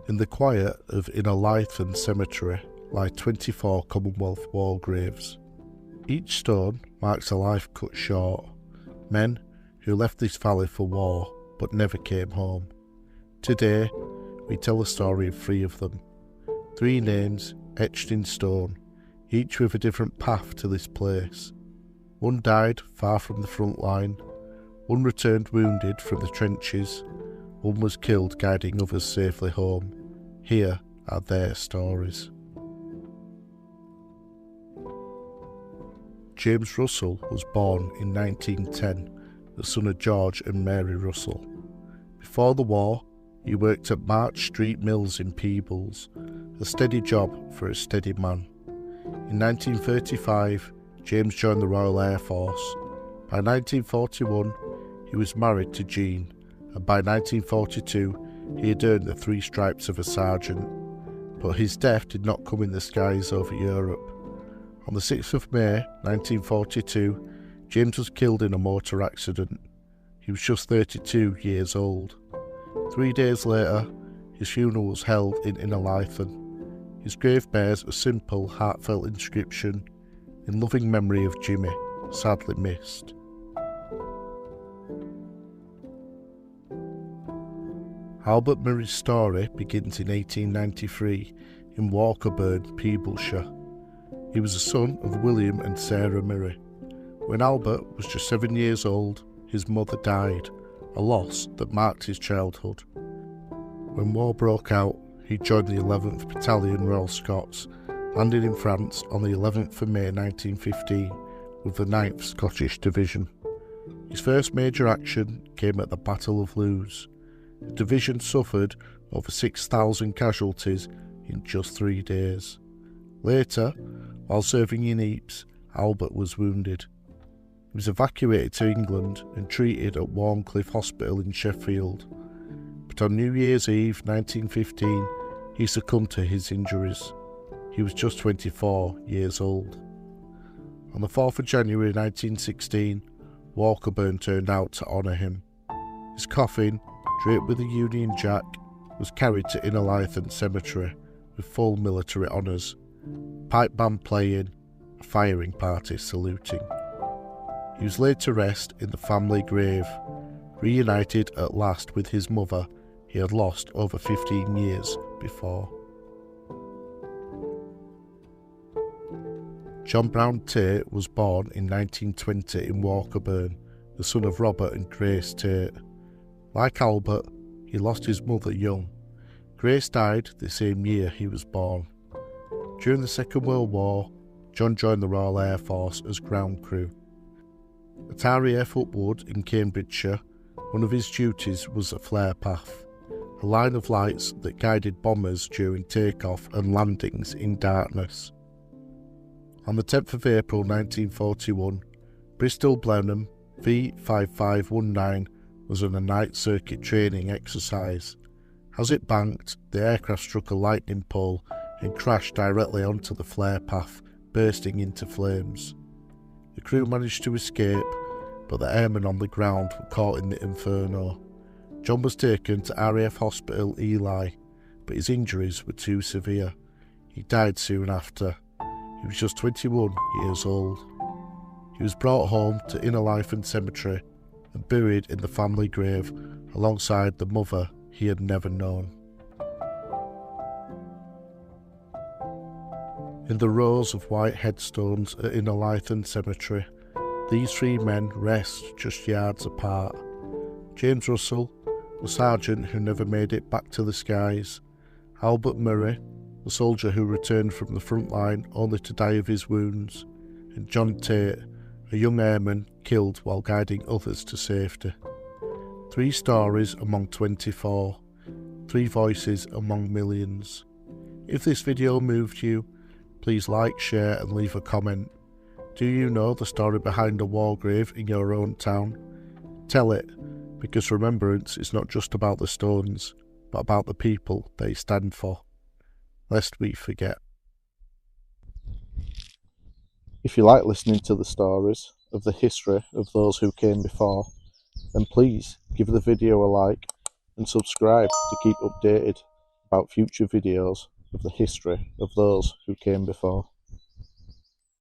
In the quiet of Innerleithen Cemetery lie 24 Commonwealth War Graves. Each stone marks a life cut short, men who left this valley for war but never came home. Today we tell the story of 3 of them, 3 names etched in stone, each with a different path to this place. One died far from the front line, one returned wounded from the trenches, one was killed guiding others safely home. Here are their stories. James Russell was born in 1910, the son of George and Mary Russell. Before the war, he worked at March Street Mills in Peebles, a steady job for a steady man. In 1935, James joined the Royal Air Force. By 1941, he was married to Jean, and by 1942, he had earned the 3 stripes of a sergeant. But his death did not come in the skies over Europe. On the 6th of May 1942, James was killed in a motor accident. He was just 32 years old. 3 days later, his funeral was held in Innerleithen. His grave bears a simple, heartfelt inscription, "In loving memory of Jimmy, sadly missed." Albert Murray's story begins in 1893 in Walkerburn, Peeblesshire. He was the son of William and Sarah Murray. When Albert was just 7 years old, his mother died, a loss that marked his childhood. When war broke out, he joined the 11th Battalion Royal Scots, landing in France on the 11th of May 1915 with the 9th Scottish Division. His first major action came at the Battle of Loos. The division suffered over 6,000 casualties in just 3 days. Later, while serving in Ypres, Albert was wounded. He was evacuated to England and treated at Warncliffe Hospital in Sheffield. But on New Year's Eve 1915, he succumbed to his injuries. He was just 24 years old. On the 4th of January 1916, Walkerburn turned out to honour him. His coffin, draped with a Union Jack, was carried to Innerleithen Cemetery with full military honours, pipe band playing, a firing party saluting. He was laid to rest in the family grave, reunited at last with his mother he had lost over 15 years before. John Brown Tait was born in 1920 in Walkerburn, the son of Robert and Grace Tait. Like Albert, he lost his mother young. Grace died the same year he was born. During the Second World War, John joined the Royal Air Force as ground crew. At RAF Upwood in Cambridgeshire, one of his duties was a flare path, a line of lights that guided bombers during takeoff and landings in darkness. On the 10th of April 1941, Bristol Blenheim V5519 was on a night circuit training exercise. As it banked, the aircraft struck a lightning pole and crashed directly onto the flare path, bursting into flames. The crew managed to escape, but the airmen on the ground were caught in the inferno. John was taken to RAF Hospital Ely, but his injuries were too severe. He died soon after. He was just 21 years old. He was brought home to Innerleithen Cemetery and buried in the family grave alongside the mother he had never known. In the rows of white headstones at Innerleithen Cemetery, these 3 men rest just yards apart. James Russell, the sergeant who never made it back to the skies; Albert Murray, the soldier who returned from the front line only to die of his wounds; and John Tate, a young airman killed while guiding others to safety. 3 stories among 24, 3 voices among millions. If this video moved you, please like, share and leave a comment. Do you know the story behind a war grave in your own town? Tell it, because remembrance is not just about the stones, but about the people they stand for, lest we forget. If you like listening to the stories of the history of those who came before, then please give the video a like and subscribe to keep updated. about future videos of the history of those who came before.